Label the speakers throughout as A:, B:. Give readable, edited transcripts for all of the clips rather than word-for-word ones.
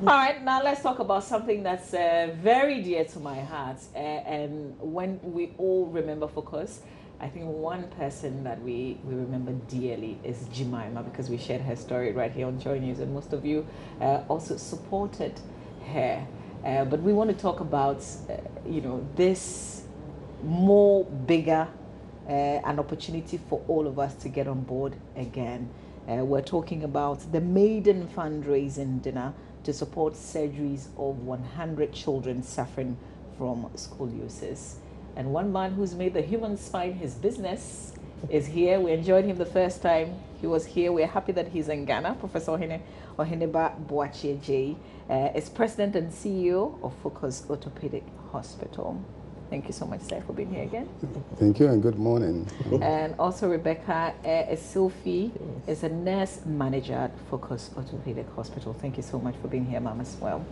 A: right, now let's talk about something that's very dear to my heart. And when we all remember FOCOS, I think one person that we remember dearly is Jemima, because we shared her story right here on Joy News, and most of you also supported her. But we want to talk about, this more bigger an opportunity for all of us to get on board again. We're talking about the maiden fundraising dinner to support surgeries of 100 children suffering from scoliosis. And one man who's made the human spine his business is here. We enjoyed him the first time he was here. We're happy that he's in Ghana. Professor Oheneba Boachie is President and CEO of FOCOS Orthopedic Hospital. Thank you so much, sir, for being here again.
B: Thank you and good morning.
A: And also Rebecca Sophie is a nurse manager at FOCOS Orthopedic Hospital. Thank you so much for being here, ma'am, as well.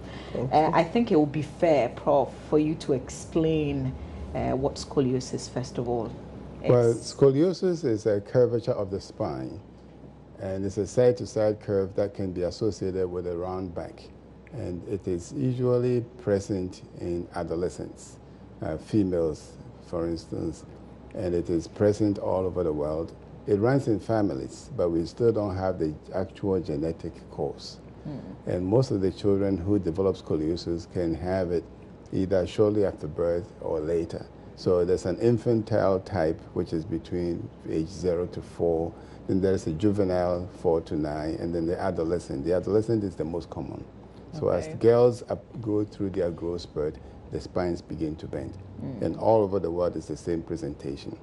A: I think it would be fair, Prof, for you to explain what scoliosis, first of all, is.
B: Well, scoliosis is a curvature of the spine, and it's a side-to-side curve that can be associated with a round back. And it is usually present in adolescents. Females, for instance, and it is present all over the world. It runs in families, but we still don't have the actual genetic cause. And most of the children who develop scoliosis can have it either shortly after birth or later. So there's an infantile type, which is between age 0 to 4. Then there's a juvenile, 4 to 9, and then the adolescent. The adolescent is the most common. So as girls go through their growth spurt, the spines begin to bend. And all over the world it's the same presentation.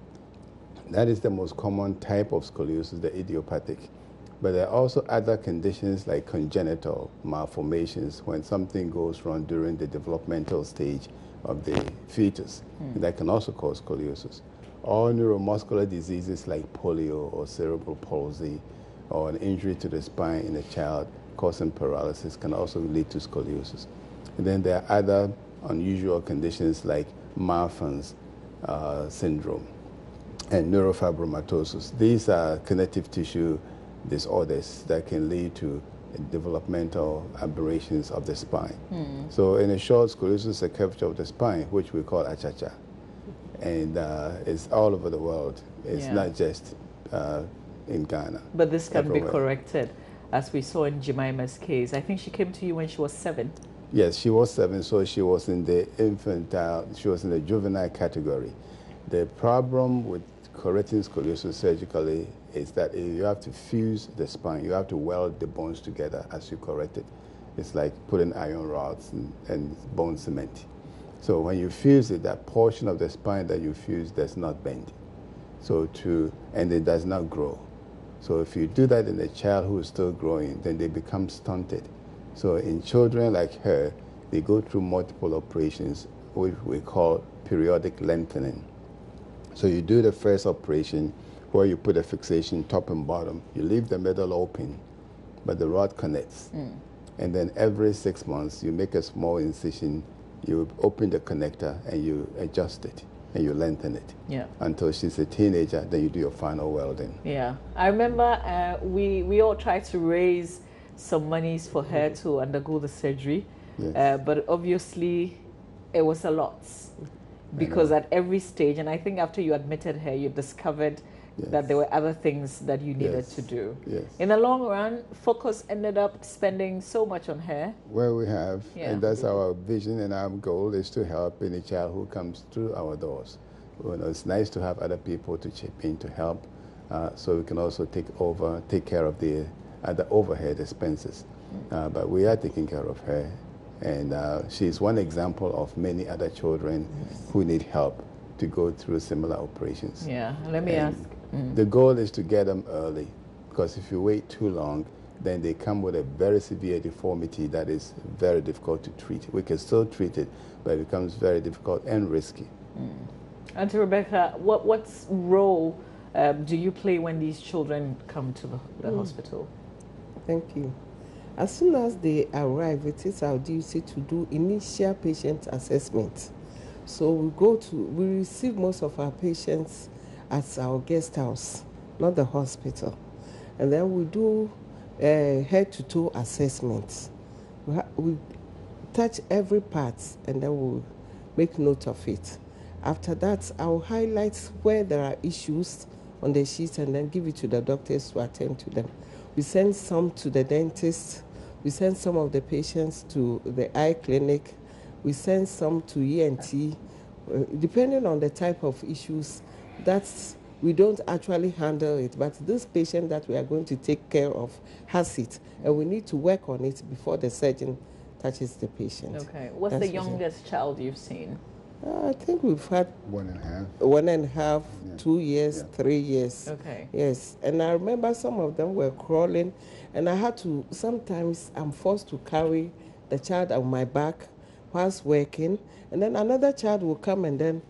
B: That is the most common type of scoliosis, the idiopathic. But there are also other conditions like congenital malformations, when something goes wrong during the developmental stage of the fetus. That can also cause scoliosis. Or neuromuscular diseases like polio or cerebral palsy, or an injury to the spine in a child causing paralysis can also lead to scoliosis. And then there are other unusual conditions like Marfan's syndrome and neurofibromatosis. These are connective tissue disorders that can lead to developmental aberrations of the spine. So in a short, scoliosis is a curvature of the spine, which we call achacha. And it's all over the world. It's not just in Ghana.
A: But this can be corrected, as we saw in Jemima's case. I think she came to you when she was 7.
B: Yes, she was 7, so she was in the infantile, she was in the juvenile category. The problem with correcting scoliosis surgically is that you have to fuse the spine. You have to weld the bones together as you correct it. It's like putting iron rods and bone cement. So when you fuse it, that portion of the spine that you fuse does not bend. And it does not grow. So if you do that in a child who is still growing, then they become stunted. So in children like her, they go through multiple operations, which we call periodic lengthening. So you do the first operation where you put a fixation top and bottom. You leave the middle open, but the rod connects. And then every 6 months, you make a small incision, you open the connector, and you adjust it, and you lengthen it. Until she's a teenager, then you do your final welding.
A: I remember we all tried to raise some monies for her to undergo the surgery, but obviously it was a lot, because at every stage, and I think after you admitted her, you discovered that there were other things that you needed to do. In the long run, FOCOS ended up spending so much on her.
B: Well, we have, and that's our vision and our goal, is to help any child who comes through our doors. It's nice to have other people to chip in to help, so we can also take care of the overhead expenses. But we are taking care of her, and she's one example of many other children who need help to go through similar operations.
A: Let me ask.
B: The goal is to get them early, because if you wait too long, then they come with a very severe deformity that is very difficult to treat. We can still treat it, but it becomes very difficult and risky.
A: Auntie Rebecca, what role do you play when these children come to the hospital?
C: Thank you. As soon as they arrive, it is our duty to do initial patient assessment. So we receive most of our patients at our guest house, not the hospital. And then we do head-to-toe assessments. We touch every part and then we'll make note of it. After that, I'll highlight where there are issues on the sheet and then give it to the doctors to attend to them. We send some to the dentist. We send some of the patients to the eye clinic. We send some to ENT. Depending on the type of issues, we don't actually handle it, but this patient that we are going to take care of has it, and we need to work on it before the surgeon touches the patient.
A: Okay. What's the youngest child you've seen?
C: I think we've had
B: 1.5.
C: 1.5,
B: Yeah.
C: 2 years,
B: Yeah.
C: 3 years.
A: Okay.
C: Yes, and I remember some of them were crawling, and I had to, sometimes I'm forced to carry the child on my back whilst working, and then another child will come and then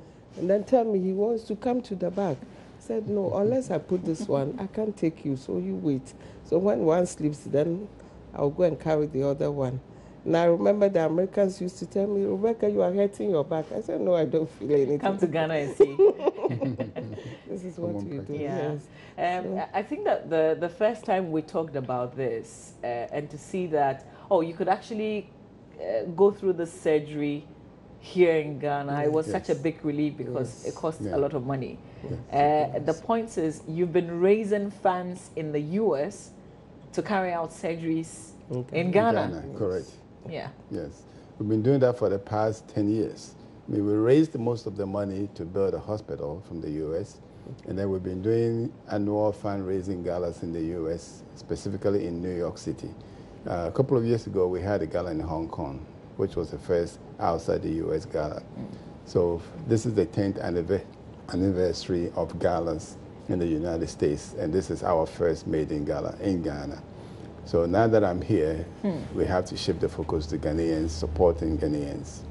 C: tell me he wants to come to the back. I said, no, unless I put this one, I can't take you, so you wait. So when one sleeps, then I'll go and carry the other one. And I remember the Americans used to tell me, Rebecca, you are hurting your back. I said, no, I don't feel anything.
A: Come to Ghana and see.
C: This is what we do.
A: Yeah.
C: Yes.
A: I think that the first time we talked about this and to see that, you could actually go through the surgery here in Ghana, it was such a big relief because it costs a lot of money. The point is, you've been raising funds in the US to carry out surgeries in Ghana.
B: Correct.
A: Yeah.
B: Yes. We've been doing that for the past 10 years. I mean, we raised most of the money to build a hospital from the U.S., and then we've been doing annual fundraising galas in the U.S., specifically in New York City. A couple of years ago, we had a gala in Hong Kong, which was the first outside the U.S. gala. So this is the 10th anniversary of galas in the United States, and this is our first maiden gala in Ghana. So now that I'm here, we have to shift the focus to Ghanaians, supporting Ghanaians.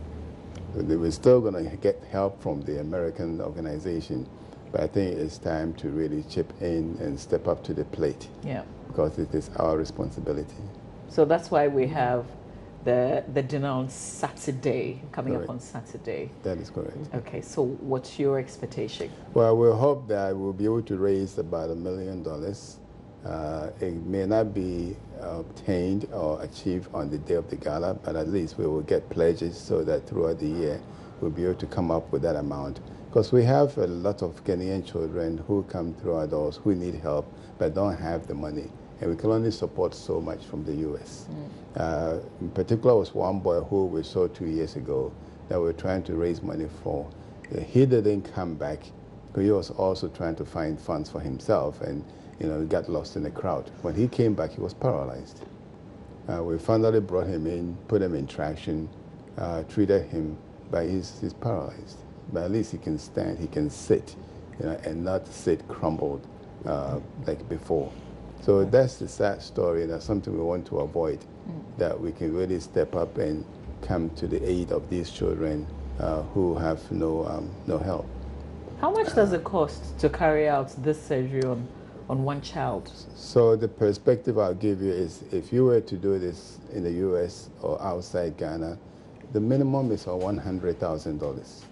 B: We're still going to get help from the American organization, but I think it's time to really chip in and step up to the plate.
A: Yeah.
B: Because it is our responsibility.
A: So that's why we have the dinner on Saturday, coming up on Saturday.
B: That is correct.
A: Okay, so what's your expectation?
B: Well, we hope that we'll be able to raise about $1 million. It may not be obtained or achieved on the day of the gala, but at least we will get pledges so that throughout the year we'll be able to come up with that amount. Because we have a lot of Ghanaian children who come through our doors who need help but don't have the money, and we can only support so much from the U.S. In particular, was one boy who we saw 2 years ago that we're trying to raise money for. He didn't come back because he was also trying to find funds for himself, and got lost in the crowd. When he came back, he was paralyzed. We finally brought him in, put him in traction, treated him, but he's paralyzed. But at least he can stand, he can sit, and not sit crumbled like before. So that's the sad story, and that's something we want to avoid, that we can really step up and come to the aid of these children who have no help.
A: How much does it cost to carry out this surgery on one child?
B: So the perspective I'll give you is, if you were to do this in the U.S. or outside Ghana, the minimum is $100,000.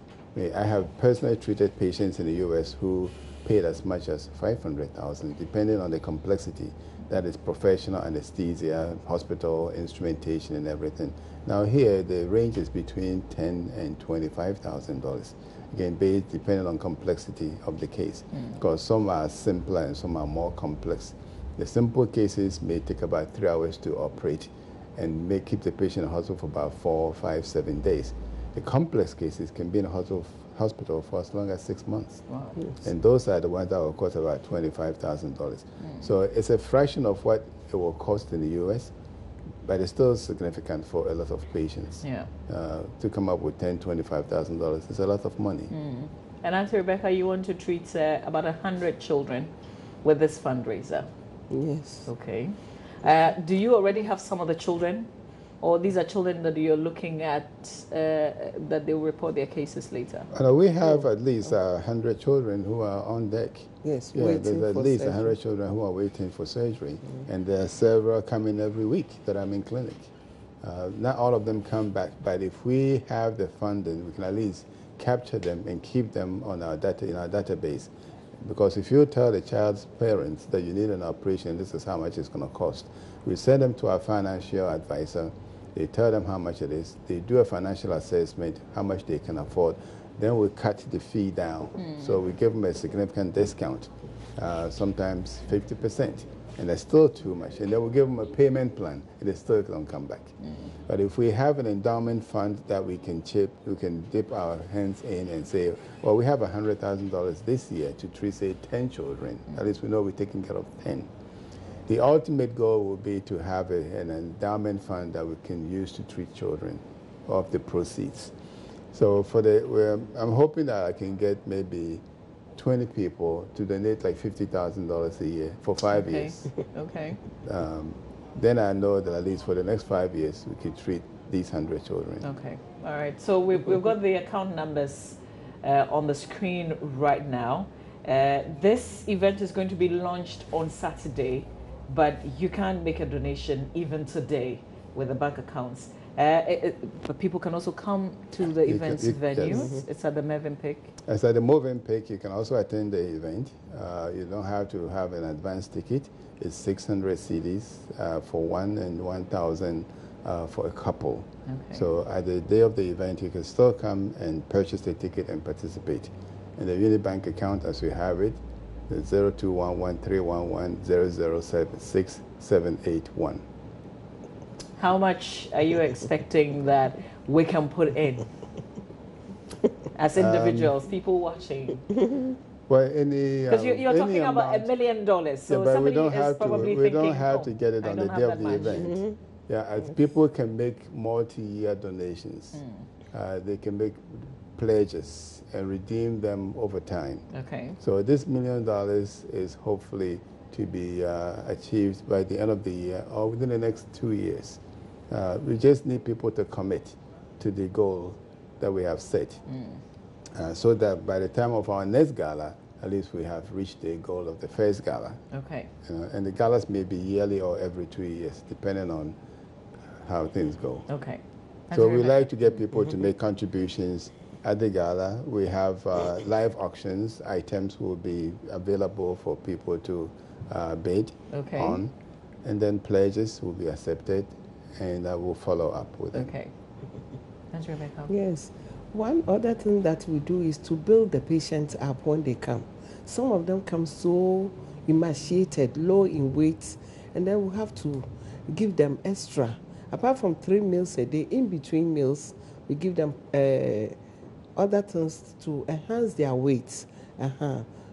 B: I have personally treated patients in the U.S. who paid as much as $500,000, depending on the complexity. That is professional anesthesia, hospital instrumentation, and everything. Now here, the range is between $10,000 and $25,000. Again, based depending on complexity of the case, because some are simpler and some are more complex. The simple cases may take about 3 hours to operate and may keep the patient in hospital for about 4, 5, 7 days. The complex cases can be in a hospital for as long as 6 months.
A: Wow.
B: And those are the ones that will cost about $25,000. So it's a fraction of what it will cost in the U.S., but it's still significant for a lot of patients.
A: Yeah.
B: To come up with $10,000, $25,000 is a lot of money.
A: And Auntie Rebecca, you want to treat about 100 children with this fundraiser?
C: Yes.
A: Okay. Do you already have some of the children? Or these are children that you're looking at that they will report their cases later?
B: We have at least 100 children who are on deck.
C: Yes,
B: there's at least 100 children who are waiting for surgery. And there are several coming every week that I'm in clinic. Not all of them come back, but if we have the funding, we can at least capture them and keep them on our data, in our database. Because if you tell the child's parents that you need an operation, this is how much it's going to cost, we send them to our financial advisor, They tell them how much it is. They do a financial assessment, how much they can afford. Then we cut the fee down. So we give them a significant discount, sometimes 50%. And that's still too much. And then we give them a payment plan, and they still don't come back. But if we have an endowment fund that we can dip our hands in and say, well, we have $100,000 this year to treat, say, 10 children. At least we know we're taking care of 10. The ultimate goal would be to have an endowment fund that we can use to treat children of the proceeds. So I'm hoping that I can get maybe 20 people to donate like $50,000 a year for 5 years.
A: Okay.
B: Then I know that at least for the next 5 years, we can treat these 100 children.
A: Okay. All right. So we've got the account numbers on the screen right now. This event is going to be launched on Saturday, but you can make a donation even today with the bank accounts. But people can also come to the event's venue. Yes. It's at the Movenpick.
B: It's at the Movenpick. You can also attend the event. You don't have to have an advance ticket. It's 600 cedis for one and 1,000 for a couple. Okay. So at the day of the event, you can still come and purchase the ticket and participate. And the Unibank account, as we have it, is 0211-311-007-6781.
A: How much are you expecting that we can put in as individuals, people watching?
B: Well,
A: because you're talking about $1 million, so
B: yeah, but
A: somebody is probably thinking,
B: we don't have to get it on the day of the event. Yeah, people can make multi-year donations. They can make pledges and redeem them over time.
A: Okay.
B: So this $1 million is hopefully to be achieved by the end of the year or within the next 2 years. We just need people to commit to the goal that we have set, so that by the time of our next gala, at least we have reached the goal of the first gala.
A: Okay.
B: And the galas may be yearly or every 2 years, depending on how things go.
A: Okay.
B: So we like to get people to make contributions at the gala. We have live auctions. Items will be available for people to bid on, and then pledges will be accepted, and we'll follow up with them.
A: Okay. That's Rebecca.
C: Yes. One other thing that we do is to build the patients up when they come. Some of them come so emaciated, low in weight, and then we have to give them extra. Apart from 3 meals a day, in between meals, we give them other things to enhance their weight.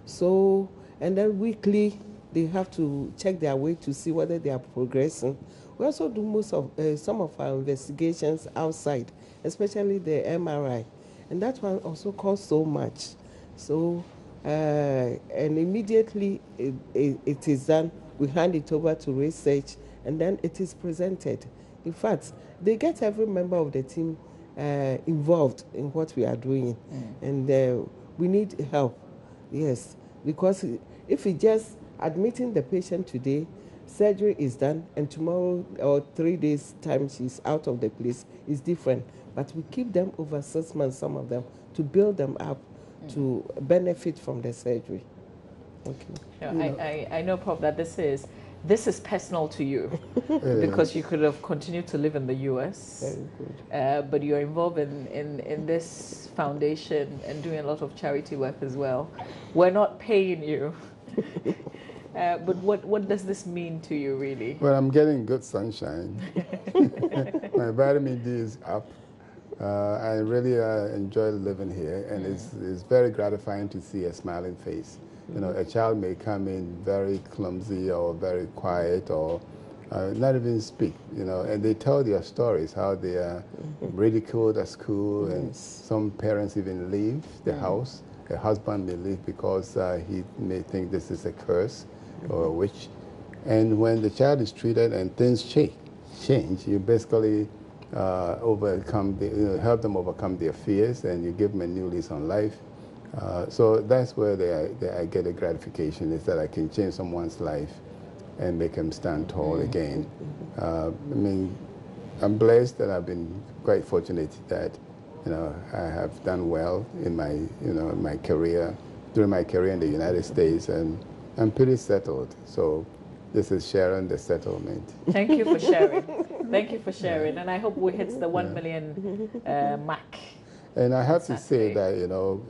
C: So, and then weekly, they have to check their weight to see whether they are progressing. We also do some of our investigations outside, especially the MRI, and that one also costs so much. So, and immediately it is done, we hand it over to research, and then it is presented. In fact, they get every member of the team involved in what we are doing, and we need help, yes, because if we just admitting the patient today, surgery is done, and tomorrow or 3 days' time she's out of the place, is different. But we keep them over 6 months, some of them, to build them up to benefit from the surgery. Okay.
A: I know, Prof, that this is personal to you because you could have continued to live in the U.S.
C: Very good.
A: But you're involved in this foundation and doing a lot of charity work as well. We're not paying you. But what does this mean to you, really?
B: Well, I'm getting good sunshine. My vitamin D is up. I really enjoy living here, and it's very gratifying to see a smiling face. You know, a child may come in very clumsy or very quiet or not even speak, you know, and they tell their stories, how they are ridiculed at school, and some parents even leave the house. The husband may leave because he may think this is a curse or a witch. And when the child is treated and things change, you basically help them overcome their fears, and you give them a new lease on life. So that's where I get a gratification, is that I can change someone's life and make them stand tall again. I mean, I'm blessed that I've been quite fortunate that, you know, I have done well in my career, during my career in the United States, and I'm pretty settled. So this is Sharon, the settlement.
A: Thank you for sharing. Thank you for sharing, and I hope we hit the 1 million mark.
B: And I have to say
A: Saturday.
B: that, you know,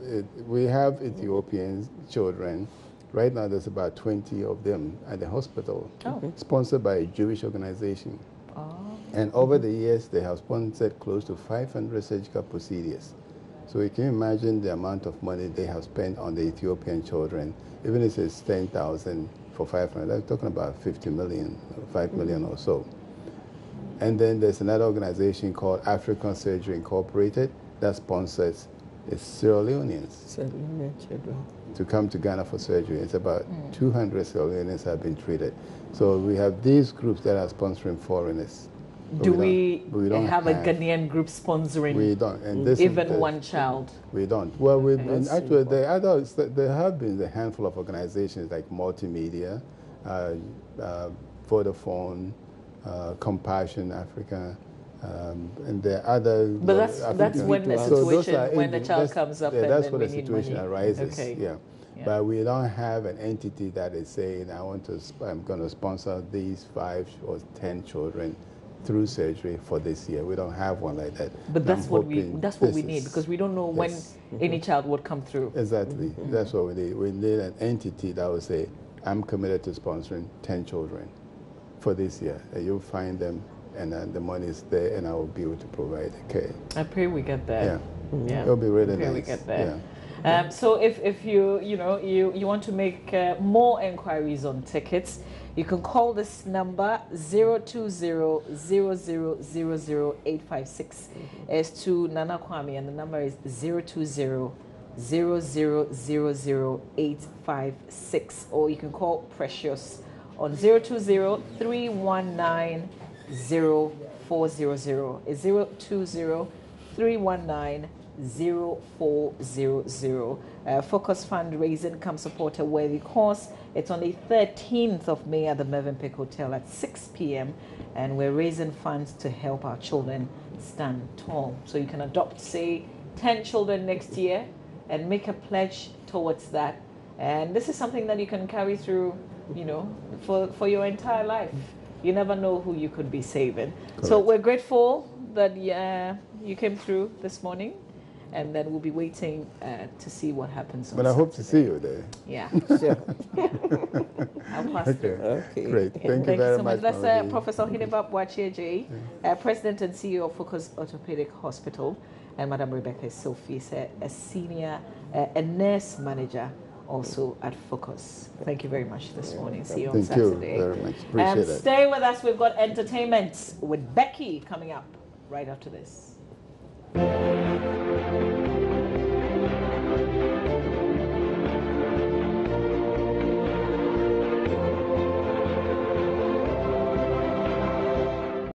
B: we have Ethiopian children. Right now, there's about 20 of them at the hospital, sponsored by a Jewish organization.
A: Oh.
B: And over the years, they have sponsored close to 500 surgical procedures. So you can imagine the amount of money they have spent on the Ethiopian children. Even if it's 10,000 for 500, they're talking about 50 million, 5 million or so. And then there's another organization called African Surgery Incorporated that sponsors Sierra Leoneans to come to Ghana for surgery. It's about 200 Sierra Leoneans have been treated. So we have these groups that are sponsoring foreigners.
A: Do we don't have a Ghanaian group sponsoring?
B: We don't. And this
A: even one child?
B: We don't. Well, we've been, actually, there have been a handful of organizations like Multimedia, Vodafone, Compassion Africa, and there are other.
A: But that's when the situation, when the child comes up, and
B: that's
A: then
B: when
A: we
B: the
A: need
B: situation
A: money.
B: arises.
A: Okay.
B: Yeah. But we don't have an entity that is saying, I'm going to sponsor these 5 or 10 children through surgery for this year. We don't have one like that.
A: But that's what we need, because we don't know when any child would come through.
B: Exactly. That's what we need. We need an entity that will say, I'm committed to sponsoring 10 children for this year. And you'll find them, and the money is there, and I will be able to provide the care.
A: I pray we get there.
B: Yeah. It'll be really nice.
A: We get there.
B: Yeah.
A: So if you want to make more inquiries on tickets, you can call this number 020-0000-856. It's to Nana Kwame, and the number is 020-0000-856. Or you can call Precious on 020-319-0400. It's 020-319-0400. FOCOS Fundraising, come support a worthy cause. It's on the 13th of May at the Mövenpick Hotel at 6 p.m. and we're raising funds to help our children stand tall. So you can adopt, say, 10 children next year and make a pledge towards that. And this is something that you can carry through, for your entire life. You never know who you could be saving. Correct. So we're grateful that you came through this morning. And then we'll be waiting to see what happens.
B: But I hope to see you there.
A: Yeah, sure. I'll pass through.
B: Okay. Great. Thank you very
A: so
B: much.
A: That's Professor Oheneba Boachie, President and CEO of FOCOS Orthopedic Hospital, and Madam Rebecca Sophie is a senior, a nurse manager also at FOCOS. Thank you very much this morning. See you on Saturday.
B: Thank you very much. Appreciate it.
A: Stay with us. We've got entertainment with Becky coming up right after this.